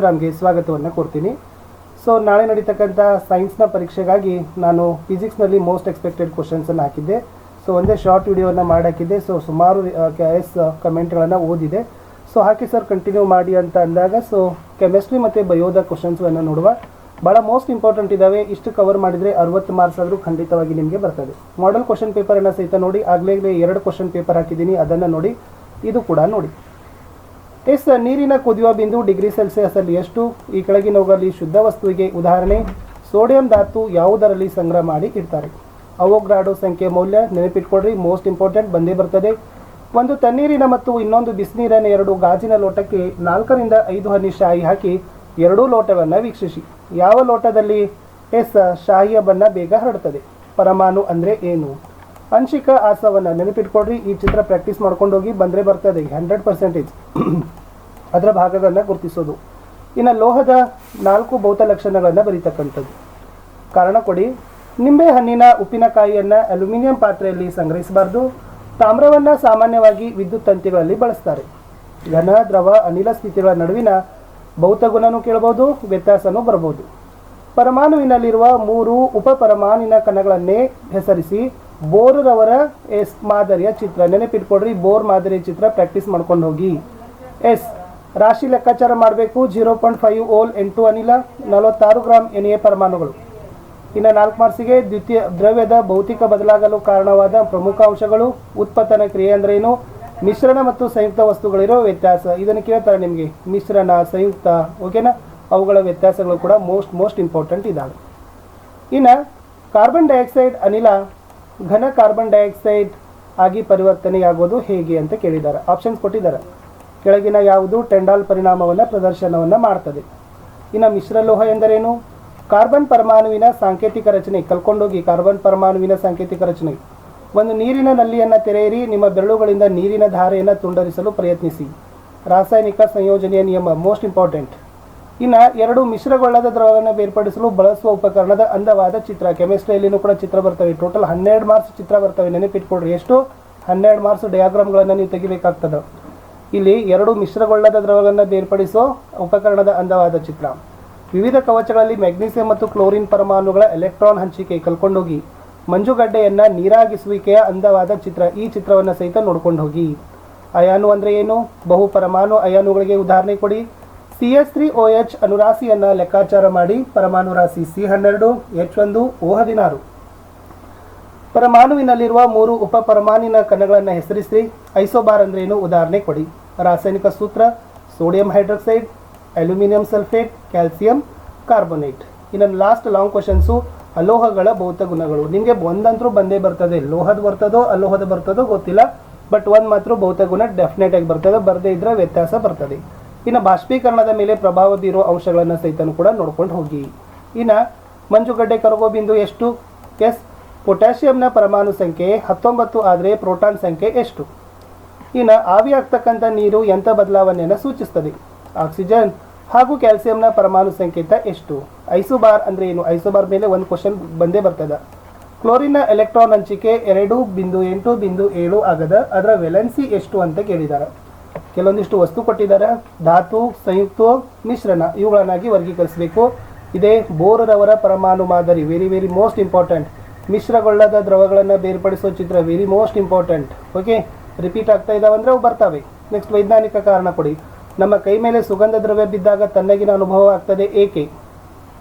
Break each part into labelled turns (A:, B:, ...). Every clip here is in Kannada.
A: ರಾಮ್ಗೆ ಸ್ವಾಗತವನ್ನು ಕೊಡ್ತೀನಿ. ಸೊ ನಾಳೆ ನಡೀತಕ್ಕಂಥ ಸೈನ್ಸ್ನ ಪರೀಕ್ಷೆಗಾಗಿ ನಾನು ಫಿಸಿಕ್ಸ್ನಲ್ಲಿ ಮೋಸ್ಟ್ ಎಕ್ಸ್ಪೆಕ್ಟೆಡ್ ಕ್ವಶನ್ಸನ್ನು ಹಾಕಿದ್ದೆ. ಸೊ ಒಂದೇ ಶಾರ್ಟ್ ವಿಡಿಯೋವನ್ನು ಹಾಕಿದ್ದೆ. ಸೊ ಸುಮಾರು ಕಮೆಂಟ್ಗಳನ್ನು ಓದಿದೆ. ಸೊ ಹಾಕಿ ಸರ್ ಕಂಟಿನ್ಯೂ ಮಾಡಿ ಅಂತ ಅಂದಾಗ ಸೊ ಕೆಮಿಸ್ಟ್ರಿ ಮತ್ತು ಬಯೋದ ಕ್ವಶನ್ಸ್ಗಳನ್ನು ನೋಡುವ. ಭಾಳ ಮೋಸ್ಟ್ ಇಂಪಾರ್ಟೆಂಟ್ ಇದ್ದಾವೆ. ಇಷ್ಟು ಕವರ್ ಮಾಡಿದರೆ 60 ಮಾರ್ಕ್ಸ್ ಆದರೂ ಖಂಡಿತವಾಗಿ ನಿಮಗೆ ಬರ್ತದೆ. ಮಾಡೆಲ್ ಕ್ವಶನ್ ಪೇಪರನ್ನು ಸಹಿತ ನೋಡಿ. ಆಗಲೇ 2 ಕ್ವಶನ್ ಪೇಪರ್ ಹಾಕಿದ್ದೀನಿ, ಅದನ್ನು ನೋಡಿ. ಇದು ಕೂಡ ನೋಡಿ. ನೀರಿನ ಕುದಿಯುವ ಬಿಂದು ಡಿಗ್ರಿ ಸೆಲ್ಸಿಯಸ್ಸಲ್ಲಿ ಎಷ್ಟು? ಈ ಕೆಳಗಿನವುಗಳಲ್ಲಿ ಶುದ್ಧ ವಸ್ತುವಿಗೆ ಉದಾಹರಣೆ. ಸೋಡಿಯಂ ಧಾತು ಯಾವುದರಲ್ಲಿ ಸಂಗ್ರಹ ಮಾಡಿ ಇಡ್ತಾರೆ? ಅವೋಗ್ರಾಡೋ ಸಂಖ್ಯೆ ಮೌಲ್ಯ ನೆನಪಿಟ್ಕೊಡ್ರಿ, ಮೋಸ್ಟ್ ಇಂಪಾರ್ಟೆಂಟ್ ಬಂದೇ ಬರ್ತದೆ. ಒಂದು ತಣ್ಣೀರಿನ ಮತ್ತು ಇನ್ನೊಂದು ಬಿಸಿನೀರಿನ 2 ಗಾಜಿನ ಲೋಟಕ್ಕೆ 4 ರಿಂದ 5 ಹನಿ ಶಾಯಿ ಹಾಕಿ 2 ಲೋಟವನ್ನು ವೀಕ್ಷಿಸಿ. ಯಾವ ಲೋಟದಲ್ಲಿ ಶಾಹಿಯ ಬಣ್ಣ ಬೇಗ ಹರಡುತ್ತದೆ? ಪರಮಾಣು ಅಂದರೆ ಏನು? ಆಂಶಿಕ ಆಸವನ್ನು ನೆನಪಿಟ್ಕೊಡ್ರಿ. ಈ ಚಿತ್ರ ಪ್ರಾಕ್ಟೀಸ್ ಮಾಡ್ಕೊಂಡು ಹೋಗಿ, ಬಂದರೆ ಬರ್ತದೆ 100%. ಅದರ ಭಾಗಗಳನ್ನು ಗುರುತಿಸೋದು. ಇನ್ನು ಲೋಹದ 4 ಭೌತ ಲಕ್ಷಣಗಳನ್ನು ಬರೀತಕ್ಕಂಥದ್ದು. ಕಾರಣ ಕೊಡಿ. ನಿಂಬೆ ಹಣ್ಣಿನ ಉಪ್ಪಿನಕಾಯಿಯನ್ನು ಅಲ್ಯೂಮಿನಿಯಂ ಪಾತ್ರೆಯಲ್ಲಿ ಸಂಗ್ರಹಿಸಬಾರ್ದು. ತಾಮ್ರವನ್ನು ಸಾಮಾನ್ಯವಾಗಿ ವಿದ್ಯುತ್ ತಂತಿಗಳಲ್ಲಿ ಬಳಸ್ತಾರೆ. ಘನ, ದ್ರವ, ಅನಿಲ ಸ್ಥಿತಿಗಳ ನಡುವಿನ ಭೌತಗುಣನೂ ಕೇಳಬಹುದು, ವ್ಯತ್ಯಾಸನೂ ಬರಬಹುದು. ಪರಮಾಣುವಿನಲ್ಲಿರುವ 3 ಉಪಪರಮಾಣುವಿನ ಕಣಗಳನ್ನೇ ಹೆಸರಿಸಿ. ಬೋರ್ರವರ ಮಾದರಿಯ ಚಿತ್ರ ನೆನಪಿಟ್ಕೊಡ್ರಿ. ಬೋರ್ ಮಾದರಿಯ ಚಿತ್ರ ಪ್ರಾಕ್ಟೀಸ್ ಮಾಡ್ಕೊಂಡು ಹೋಗಿ. ರಾಶಿ ಲೆಕ್ಕಾಚಾರ ಮಾಡಬೇಕು. 0.5 ಓಲ್ N2 ಅನಿಲ, 46 ಗ್ರಾಮ್ Na ಪರಮಾಣುಗಳು. ಇನ್ನು 4 ಮಾರ್ಕ್ಸಿಗೆ ದ್ವಿತೀಯ ದ್ರವ್ಯದ ಭೌತಿಕ ಬದಲಾಗಲು ಕಾರಣವಾದ ಪ್ರಮುಖ ಅಂಶಗಳು. ಉತ್ಪತ್ತನ ಕ್ರಿಯೆ ಅಂದ್ರೆ ಏನು? ಮಿಶ್ರಣ ಮತ್ತು ಸಂಯುಕ್ತ ವಸ್ತುಗಳಿರೋ ವ್ಯತ್ಯಾಸ. ಇದನ್ನು ಕೇಳ್ತಾರೆ ನಿಮಗೆ. ಮಿಶ್ರಣ, ಸಂಯುಕ್ತ, ಓಕೆನಾ? ಅವುಗಳ ವ್ಯತ್ಯಾಸಗಳು ಕೂಡ ಮೋಸ್ಟ್ ಇಂಪಾರ್ಟೆಂಟ್ ಇದ್ದಾವೆ. ಇನ್ನು ಕಾರ್ಬನ್ ಡೈಆಕ್ಸೈಡ್ ಅನಿಲ ಘನ ಕಾರ್ಬನ್ ಡೈಆಕ್ಸೈಡ್ ಆಗಿ ಪರಿವರ್ತನೆಯಾಗೋದು ಹೇಗೆ ಅಂತ ಕೇಳಿದ್ದಾರೆ. ಆಪ್ಷನ್ಸ್ ಕೊಟ್ಟಿದ್ದಾರೆ. ಕೆಳಗಿನ ಯಾವುದು ಟೆಂಡಾಲ್ ಪರಿಣಾಮವನ್ನು ಪ್ರದರ್ಶನವನ್ನು ಮಾಡ್ತದೆ? ಇನ್ನು ಮಿಶ್ರಲೋಹ ಎಂದರೇನು? ಕಾರ್ಬನ್ ಪರಮಾಣುವಿನ ಸಾಂಕೇತಿಕ ರಚನೆ ಕಲ್ಕೊಂಡೋಗಿ. ಕಾರ್ಬನ್ ಪರಮಾಣುವಿನ ಸಾಂಕೇತಿಕ ರಚನೆ. ಒಂದು ನೀರಿನ ನಲ್ಲಿಯನ್ನು ತೆರೆಯಿರಿ. ನಿಮ್ಮ ಬೆರಳುಗಳಿಂದ ನೀರಿನ ಧಾರೆಯನ್ನು ತುಂಡರಿಸಲು ಪ್ರಯತ್ನಿಸಿ. ರಾಸಾಯನಿಕ ಸಂಯೋಜನೆಯ ನಿಯಮ ಮೋಸ್ಟ್ ಇಂಪಾರ್ಟೆಂಟ್. ಇನ್ನು 2 ಮಿಶ್ರಗೊಳ್ಳದ ದ್ರವವನ್ನು ಬೇರ್ಪಡಿಸಲು ಬಳಸುವ ಉಪಕರಣದ ಅಂದವಾದ ಚಿತ್ರ. ಕೆಮಿಸ್ಟ್ರಿಯಲ್ಲಿನೂ ಕೂಡ ಚಿತ್ರ ಬರ್ತವೆ. ಟೋಟಲ್ 12 ಮಾರ್ಕ್ಸ್ ಚಿತ್ರ ಬರ್ತವೆ. ನೆನಪಿಟ್ಕೊಡ್ರಿ. ಎಷ್ಟು? 12 ಮಾರ್ಕ್ಸ್ ಡಯಾಗ್ರಾಮ್ಗಳನ್ನು ನೀವು ತೆಗಿಬೇಕಾಗ್ತದೆ. ಇಲ್ಲಿ 2 ಮಿಶ್ರಗೊಳ್ಳದ ದ್ರವಗಳನ್ನು ಬೇರ್ಪಡಿಸೋ ಉಪಕರಣದ ಅಂದವಾದ ಚಿತ್ರ. ವಿವಿಧ ಕವಚಗಳಲ್ಲಿ ಮೆಗ್ನೀಸಿಯಂ ಮತ್ತು ಕ್ಲೋರಿನ್ ಪರಮಾಣುಗಳ ಎಲೆಕ್ಟ್ರಾನ್ ಹಂಚಿಕೆ ಕಲ್ಕೊಂಡೋಗಿ. ಮಂಜುಗಡ್ಡೆಯನ್ನು ನೀರಾಗಿಸುವಿಕೆಯ ಅಂದವಾದ ಚಿತ್ರ. ಈ ಚಿತ್ರವನ್ನು ಸಹಿತ ನೋಡ್ಕೊಂಡು ಹೋಗಿ. ಅಯಾನು ಅಂದರೆ ಏನು? ಬಹು ಪರಮಾಣು ಅಯಾನುಗಳಿಗೆ ಉದಾಹರಣೆ ಕೊಡಿ. CH3OH ಅನುರಾಶಿಯನ್ನು ಲೆಕ್ಕಾಚಾರ ಮಾಡಿ. ಪರಮಾಣು ರಾಶಿ C12, H1, O16. ಪರಮಾಣುವಿನಲ್ಲಿರುವ 3 ಉಪಪರಮಾಣುವಿನ ಕಣಗಳನ್ನು ಹೆಸರಿಸಿ. ಐಸೋಬಾರ್ ಅಂದ್ರೆ ಏನು? ಉದಾಹರಣೆ ಕೊಡಿ. ರಾಸಾಯನಿಕ ಸೂತ್ರ sodium hydroxide, aluminium sulphate, calcium carbonate. ಇನ್ನು ಲಾಸ್ಟ್ ಲಾಂಗ್ ಕ್ವಶನ್ಸು ಅಲೋಹಗಳ ಭೌತ ಗುಣಗಳು. ನಿಮಗೆ ಒಂದಂತರೂ ಬಂದೇ ಬರ್ತದೆ. ಲೋಹದ ಬರ್ತದೋ ಅಲೋಹದ ಬರ್ತದೋ ಗೊತ್ತಿಲ್ಲ, ಬಟ್ ಒಂದು ಮಾತ್ರ ಭೌತ ಗುಣ ಡೆಫಿನೆಟ್ ಆಗಿ ಬರ್ತದೆ. ಬರದೇ ಇದ್ರೆ ವ್ಯತ್ಯಾಸ ಬರ್ತದೆ. ಇನ್ನು ಬಾಷ್ಪೀಕರಣದ ಮೇಲೆ ಪ್ರಭಾವ ಬೀರೋ ಅಂಶಗಳನ್ನು ಸಹಿತ ಕೂಡ ನೋಡ್ಕೊಂಡು ಹೋಗಿ. ಇನ್ನು ಮಂಜುಗಡ್ಡೆ ಕರಗೋ ಬಿಂದು ಎಷ್ಟು? ಪೊಟ್ಯಾಷಿಯಂನ ಪರಮಾಣು ಸಂಖ್ಯೆ 19 ಆದರೆ ಪ್ರೋಟಾನ್ ಸಂಖ್ಯೆ ಎಷ್ಟು? ಇನ್ನು ಆವಿಯಾಗ್ತಕ್ಕಂಥ ನೀರು ಎಂಥ ಬದಲಾವಣೆಯನ್ನು ಸೂಚಿಸ್ತದೆ? ಆಕ್ಸಿಜನ್ ಹಾಗೂ ಕ್ಯಾಲ್ಸಿಯಂನ ಪರಮಾಣು ಸಂಕೇತ ಎಷ್ಟು? ಐಸೋಬಾರ್ ಅಂದರೆ ಏನು? ಐಸೋಬಾರ್ ಮೇಲೆ ಒಂದು ಕ್ವಶನ್ ಬಂದೇ ಬರ್ತದೆ. ಕ್ಲೋರಿನ್ನ ಎಲೆಕ್ಟ್ರಾನ್ ಹಂಚಿಕೆ 2.8.7 ಆಗದ. ಅದರ ವೆಲೆನ್ಸಿ ಎಷ್ಟು ಅಂತ ಕೇಳಿದ್ದಾರೆ. ಕೆಲವೊಂದಿಷ್ಟು ವಸ್ತು ಕೊಟ್ಟಿದ್ದಾರೆ. ಧಾತು, ಸಂಯುಕ್ತ, ಮಿಶ್ರಣ ಇವುಗಳನ್ನಾಗಿ ವರ್ಗೀಕರಿಸಬೇಕು. ಇದೇ ಬೋರ್ರವರ ಪರಮಾಣು ಮಾದರಿ. Very most important. ಮಿಶ್ರಗೊಳ್ಳದ ದ್ರವಗಳನ್ನು ಬೇರ್ಪಡಿಸೋ ಚಿತ್ರ very most important. Okay, repeat ಆಗ್ತಾ ಇದ್ದಾವಂದ್ರೆ ಅವು ಬರ್ತವೆ. ನೆಕ್ಸ್ಟ್ ವೈಜ್ಞಾನಿಕ ಕಾರಣ ಕೊಡಿ. ನಮ್ಮ ಕೈ ಮೇಲೆ ಸುಗಂಧ ದ್ರವ್ಯ ಬಿದ್ದಾಗ ತಣ್ಣಗಿನ ಅನುಭವ ಆಗ್ತದೆ ಏಕೆ?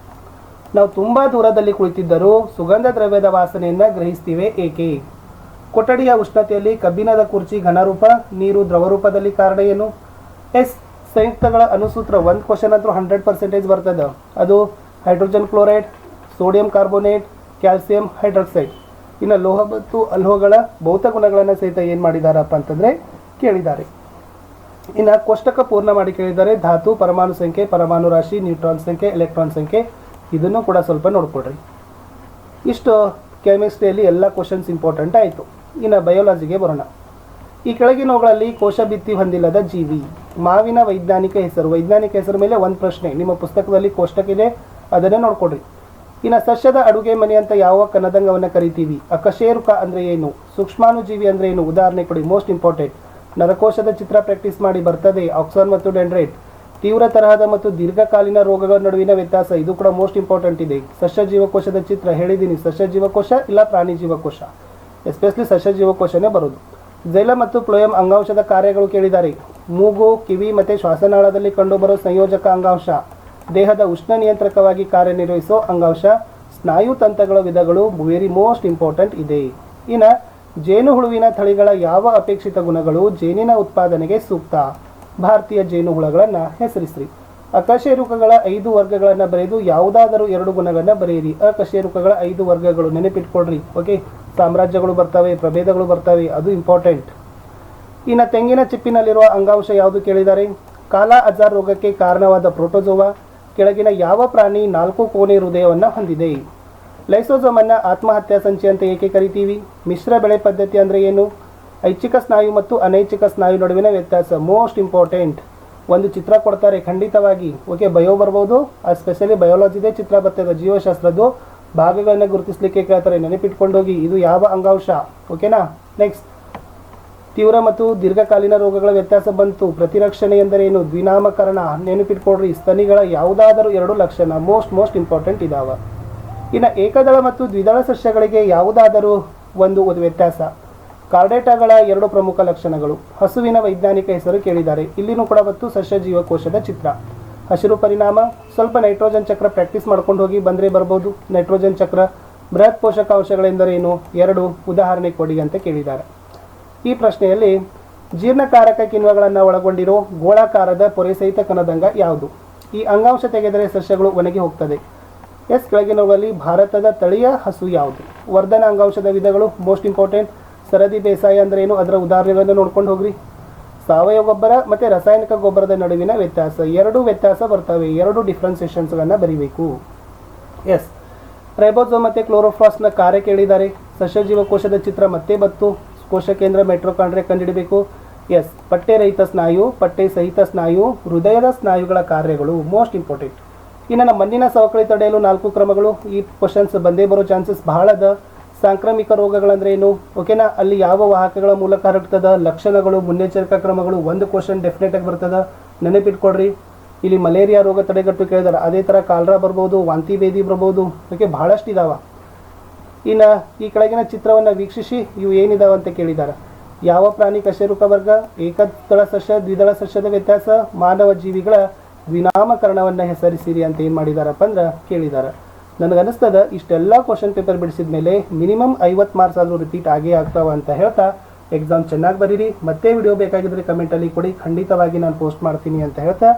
A: ನಾವು ತುಂಬ ದೂರದಲ್ಲಿ ಕುಳಿತಿದ್ದರೂ ಸುಗಂಧ ದ್ರವ್ಯದ ವಾಸನೆಯನ್ನು ಗ್ರಹಿಸ್ತೀವಿ ಏಕೆ? ಕೊಠಡಿಯ ಉಷ್ಣತೆಯಲ್ಲಿ ಕಬ್ಬಿಣದ ಕುರ್ಚಿ ಘನರೂಪ, ನೀರು ದ್ರವರೂಪದಲ್ಲಿ ಕಾರಣ ಏನು? ಸಂಯುಕ್ತಗಳ ಅನುಸೂತ್ರ. ಒಂದು ಕ್ವಶನ್ ಅಂತೂ 100% ಬರ್ತದೆ. ಅದು hydrogen chloride, sodium carbonate, calcium hydroxide. ಇನ್ನು ಲೋಹ ಮತ್ತು ಅಲೋಹಗಳ ಭೌತ ಗುಣಗಳನ್ನು ಸಹಿತ ಏನು ಮಾಡಿದಾರಪ್ಪ ಅಂತಂದರೆ ಕೇಳಿದ್ದಾರೆ. ಇನ್ನು ಕೋಷ್ಟಕ ಪೂರ್ಣ ಮಾಡಿ ಕೇಳಿದ್ದಾರೆ. ಧಾತು, ಪರಮಾಣು ಸಂಖ್ಯೆ, ಪರಮಾಣು ರಾಶಿ, ನ್ಯೂಟ್ರಾನ್ ಸಂಖ್ಯೆ, ಎಲೆಕ್ಟ್ರಾನ್ ಸಂಖ್ಯೆ. ಇದನ್ನು ಕೂಡ ಸ್ವಲ್ಪ ನೋಡ್ಕೊಡ್ರಿ. ಇಷ್ಟು ಕೆಮಿಸ್ಟ್ರಿಯಲ್ಲಿ ಎಲ್ಲ ಕ್ವಶನ್ಸ್ ಇಂಪಾರ್ಟೆಂಟ್ ಆಯಿತು. ಇನ್ನು ಬಯೋಲಾಜಿಗೆ ಬರೋಣ. ಈ ಕೆಳಗಿನವುಗಳಲ್ಲಿ ಕೋಶ ಭಿತ್ತಿ ಹೊಂದಿಲ್ಲದ ಜೀವಿ. ಮಾವಿನ ವೈಜ್ಞಾನಿಕ ಹೆಸರು. ವೈಜ್ಞಾನಿಕ ಹೆಸರು ಮೇಲೆ ಒಂದು ಪ್ರಶ್ನೆ. ನಿಮ್ಮ ಪುಸ್ತಕದಲ್ಲಿ ಕೋಷ್ಟಕ ಇದೆ, ಅದನ್ನೇ ನೋಡ್ಕೊಡ್ರಿ. ಇನ್ನು ಸಸ್ಯದ ಅಡುಗೆ ಮನೆ ಅಂತ ಯಾವ ಕನದಂಗವನ್ನು ಕರಿತೀವಿ? ಅಕಶೇರುಕ ಅಂದರೆ ಏನು? ಸೂಕ್ಷ್ಮಾಣುಜೀವಿ ಅಂದರೆ ಏನು? ಉದಾಹರಣೆ ಕೊಡಿ. Most important. ನರಕೋಶದ ಚಿತ್ರ ಪ್ರಾಕ್ಟೀಸ್ ಮಾಡಿ, ಬರ್ತದೆ. ಆಕ್ಸಾನ್ ಮತ್ತು ಡೆಂಡ್ರೈಟ್. ತೀವ್ರ ತರಹದ ಮತ್ತು ದೀರ್ಘಕಾಲೀನ ರೋಗಗಳ ನಡುವಿನ ವ್ಯತ್ಯಾಸ, ಇದು ಕೂಡ ಮೋಸ್ಟ್ ಇಂಪಾರ್ಟೆಂಟ್ ಇದೆ. ಸಸ್ಯ ಜೀವಕೋಶದ ಚಿತ್ರ ಹೇಳಿದ್ದೀನಿ, ಸಸ್ಯ ಜೀವಕೋಶ ಇಲ್ಲ ಪ್ರಾಣಿ ಜೀವಕೋಶ, ಎಸ್ಪೆಷಲಿ ಸಸ್ಯ ಜೀವಕೋಶನೇ ಬರೋದು. ಜೈಲಮ್ ಮತ್ತು ಫ್ಲೋಯಮ್ ಅಂಗಾಂಶದ ಕಾರ್ಯಗಳು ಕೇಳಿದ್ದಾರೆ. ಮೂಗು, ಕಿವಿ ಮತ್ತು ಶ್ವಾಸನಾಳದಲ್ಲಿ ಕಂಡುಬರೋ ಸಂಯೋಜಕ ಅಂಗಾಂಶ, ದೇಹದ ಉಷ್ಣ ನಿಯಂತ್ರಕವಾಗಿ ಕಾರ್ಯನಿರ್ವಹಿಸೋ ಅಂಗಾಂಶ, ಸ್ನಾಯು ತಂತ್ರಗಳ ವಿಧಗಳು ವೆರಿ ಮೋಸ್ಟ್ ಇಂಪಾರ್ಟೆಂಟ್ ಇದೆ. ಇನ್ನು ಜೇನುಹುಳುವಿನ ತಳಿಗಳ ಯಾವ ಅಪೇಕ್ಷಿತ ಗುಣಗಳು ಜೇನಿನ ಉತ್ಪಾದನೆಗೆ ಸೂಕ್ತ? ಭಾರತೀಯ ಜೇನುಹುಳಗಳನ್ನು ಹೆಸರಿಸ್ರಿ. ಅಕಶೇರುಕಗಳ 5 ವರ್ಗಗಳನ್ನು ಬರೆದು ಯಾವುದಾದರೂ 2 ಗುಣಗಳನ್ನು ಬರೆಯಿರಿ. ಅಕಶೇರುಕಗಳ 5 ವರ್ಗಗಳು ನೆನಪಿಟ್ಕೊಳ್ರಿ. ಓಕೆ, ಸಾಮ್ರಾಜ್ಯಗಳು ಬರ್ತವೆ, ಪ್ರಭೇದಗಳು ಬರ್ತವೆ, ಅದು ಇಂಪಾರ್ಟೆಂಟ್. ಇನ್ನು ತೆಂಗಿನ ಚಿಪ್ಪಿನಲ್ಲಿರುವ ಅಂಗಾಂಶ ಯಾವುದು ಕೇಳಿದ್ದಾರೆ? ಕಾಲಾ ಅಜಾರ್ ರೋಗಕ್ಕೆ ಕಾರಣವಾದ ಪ್ರೋಟೋಜೋವಾ ಕೆಳಗಿನ ಯಾವ ಪ್ರಾಣಿ 4 ಕೋಣೆ ಹೃದಯವನ್ನು ಹೊಂದಿದೆ? ಲೈಸೋಸೋಮನ್ನು ಆತ್ಮಹತ್ಯಾ ಸಂಚಿ ಅಂತ ಏಕೆ ಕರಿತೀವಿ? ಮಿಶ್ರ ಬೆಳೆ ಪದ್ಧತಿ ಅಂದರೆ ಏನು? ಐಚ್ಛಿಕ ಸ್ನಾಯು ಮತ್ತು ಅನೈಚ್ಛಿಕ ಸ್ನಾಯು ನಡುವಿನ ವ್ಯತ್ಯಾಸ ಮೋಸ್ಟ್ ಇಂಪಾರ್ಟೆಂಟ್. ಒಂದು ಚಿತ್ರ ಕೊಡ್ತಾರೆ ಖಂಡಿತವಾಗಿ. ಓಕೆ, ಬಯೋ ಬರ್ಬೋದು, ಸ್ಪೆಷಲಿ ಬಯೋಲಜಿದೇ ಚಿತ್ರ ಬರ್ತದೆ, ಜೀವಶಾಸ್ತ್ರದ್ದು ಭಾಗಗಳನ್ನು ಗುರುತಿಸಲಿಕ್ಕೆ ಕೇಳ್ತಾರೆ, ನೆನಪಿಟ್ಕೊಂಡೋಗಿ ಇದು ಯಾವ ಅಂಗಾಂಶ. ಓಕೆನಾ. ನೆಕ್ಸ್ಟ್, ತೀವ್ರ ಮತ್ತು ದೀರ್ಘಕಾಲೀನ ರೋಗಗಳ ವ್ಯತ್ಯಾಸ ಬಂತು. ಪ್ರತಿರಕ್ಷಣೆ ಎಂದರೇನು? ದ್ವಿನಾಮಕರಣ ನೆನಪಿಟ್ಕೊಳ್ರಿ. ಸ್ತನಿಗಳ ಯಾವುದಾದರೂ 2 ಲಕ್ಷಣ ಮೋಸ್ಟ್ ಇಂಪಾರ್ಟೆಂಟ್ ಇದಾವ. ಇನ್ನು ಏಕದಳ ಮತ್ತು ದ್ವಿದಳ ಸಸ್ಯಗಳಿಗೆ ಯಾವುದಾದರೂ ಒಂದು ವ್ಯತ್ಯಾಸ. ಕಾರ್ಡೇಟಾಗಳ 2 ಪ್ರಮುಖ ಲಕ್ಷಣಗಳು. ಹಸುವಿನ ವೈಜ್ಞಾನಿಕ ಹೆಸರು ಕೇಳಿದ್ದಾರೆ. ಇಲ್ಲಿನೂ ಕೂಡ ಮತ್ತು ಸಸ್ಯ ಜೀವಕೋಶದ ಚಿತ್ರ. ಹಸಿರು ಪರಿಣಾಮ, ಸ್ವಲ್ಪ ನೈಟ್ರೋಜನ್ ಚಕ್ರ ಪ್ರಾಕ್ಟೀಸ್ ಮಾಡ್ಕೊಂಡು ಹೋಗಿ ಬಂದರೆ ಬರ್ಬೋದು. ನೈಟ್ರೋಜನ್ ಚಕ್ರ. ಬೃಹತ್ ಪೋಷಕಾಂಶಗಳೆಂದರೇನು? 2 ಉದಾಹರಣೆ ಕೊಡಿ ಅಂತ ಕೇಳಿದ್ದಾರೆ. ಈ ಪ್ರಶ್ನೆಯಲ್ಲಿ ಜೀರ್ಣಕಾರಕ ಕಿಣ್ವಗಳನ್ನು ಒಳಗೊಂಡಿರೋ ಗೋಳಾಕಾರದ ಪೊರೆಸಹಿತ ಕಣದಂಗ ಯಾವುದು? ಈ ಅಂಗಾಂಶ ತೆಗೆದರೆ ಸಸ್ಯಗಳು ಒಣಗಿ ಹೋಗ್ತದೆ. ಕೆಳಗಿನವುಗಳಲ್ಲಿ ಭಾರತದ ತಳಿಯ ಹಸು ಯಾವುದು? ವರ್ಧನ ಅಂಗಾಂಶದ ವಿಧಗಳು ಮೋಸ್ಟ್ ಇಂಪಾರ್ಟೆಂಟ್. ಸರದಿ ಬೇಸಾಯ ಅಂದ್ರೆ ಏನು? ಅದರ ಉದಾಹರಣೆಗಳನ್ನು ನೋಡ್ಕೊಂಡು ಹೋಗ್ರಿ. ಸಾವಯವ ಗೊಬ್ಬರ ಮತ್ತು ರಾಸಾಯನಿಕ ಗೊಬ್ಬರದ ನಡುವಿನ ವ್ಯತ್ಯಾಸ, 2 ವ್ಯತ್ಯಾಸ ಬರ್ತವೆ, 2 ಡಿಫ್ರೆನ್ಸಿಯೇಷನ್ಸ್ಗಳನ್ನು ಬರೀಬೇಕು. ಎಸ್, ರೈಬೋಸೋಮ್ ಮತ್ತು ಕ್ಲೋರೋಫ್ಲಾಸ್ಟ್ನ ಕಾರ್ಯ ಕೇಳಿದ್ದಾರೆ. ಸಸ್ಯ ಜೀವಕೋಶದ ಚಿತ್ರ ಮತ್ತೆ ಬತ್ತು. ಕೋಶ ಕೇಂದ್ರ ಮೈಟ್ರೋಕಾಂಡ್ರಿಯಾ ಕಂಡುಹಿಡಬೇಕು. ಎಸ್, ಪಟ್ಟೆ ರಹಿತ ಸ್ನಾಯು, ಪಟ್ಟೆ ಸಹಿತ ಸ್ನಾಯು, ಹೃದಯದ ಸ್ನಾಯುಗಳ ಕಾರ್ಯಗಳು ಮೋಸ್ಟ್ ಇಂಪಾರ್ಟೆಂಟ್. ಇನ್ನು ನಮ್ಮ ಮಣ್ಣಿನ ಸವಕಳಿ ತಡೆಯಲು 4 ಕ್ರಮಗಳು. ಈ ಕ್ವಶನ್ಸ್ ಬಂದೇ ಬರೋ ಚಾನ್ಸಸ್ ಬಹಳ ಅದ. ಸಾಂಕ್ರಾಮಿಕ ರೋಗಗಳಂದ್ರೆ ಏನು? ಓಕೆನಾ, ಅಲ್ಲಿ ಯಾವ ವಾಹಕಗಳ ಮೂಲಕ ಹರಡ್ತದ, ಲಕ್ಷಣಗಳು, ಮುನ್ನೆಚ್ಚರಿಕಾ ಕ್ರಮಗಳು, ಒಂದು ಕ್ವಶನ್ ಡೆಫಿನೆಟ್ ಆಗಿ ಬರ್ತದ, ನೆನಪಿಟ್ಕೊಡ್ರಿ. ಇಲ್ಲಿ ಮಲೇರಿಯಾ ರೋಗ ತಡೆಗಟ್ಟು ಕೇಳಿದಾರೆ, ಅದೇ ಥರ ಕಾಲ್ರಾ ಬರ್ಬೋದು, ವಾಂತಿ ಭೇದಿ ಬರ್ಬೋದು. ಓಕೆ, ಬಹಳಷ್ಟು ಇದಾವ. ಇನ್ನು ಈ ಕೆಳಗಿನ ಚಿತ್ರವನ್ನು ವೀಕ್ಷಿಸಿ ಇವು ಏನಿದಾವ ಅಂತ ಕೇಳಿದ್ದಾರೆ. ಯಾವ ಪ್ರಾಣಿ ಕಶೇರುಕ ವರ್ಗ? ಏಕದಳ ಸಸ್ಯ, ದ್ವಿದಳ ಸಸ್ಯದ ವ್ಯತ್ಯಾಸ, ಮಾನವ ಜೀವಿಗಳ ದ್ವಿನಾಮಕರಣವನ್ನು ಹೆಸರಿಸಿರಿ ಅಂತ ಏನು ಮಾಡಿದಾರಪ್ಪ ಅಂದ್ರೆ ಕೇಳಿದ್ದಾರೆ. ನನಗನ್ನಿಸ್ತದ ಇಷ್ಟೆಲ್ಲ ಕ್ವಶನ್ ಪೇಪರ್ ಬಿಡಿಸಿದ ಮೇಲೆ ಮಿನಿಮಮ್ 50 ಮಾರ್ಕ್ಸ್ ಆದರೂ ರಿಪೀಟ್ ಆಗೇ ಆಗ್ತಾವ ಅಂತ ಹೇಳ್ತಾ ಎಕ್ಸಾಮ್ ಚೆನ್ನಾಗಿ ಬರೀರಿ. ಮತ್ತೆ ವಿಡಿಯೋ ಬೇಕಾಗಿದ್ರೆ ಕಮೆಂಟಲ್ಲಿ ಕೊಡಿ, ಖಂಡಿತವಾಗಿ ನಾನು ಪೋಸ್ಟ್ ಮಾಡ್ತೀನಿ ಅಂತ ಹೇಳ್ತಾ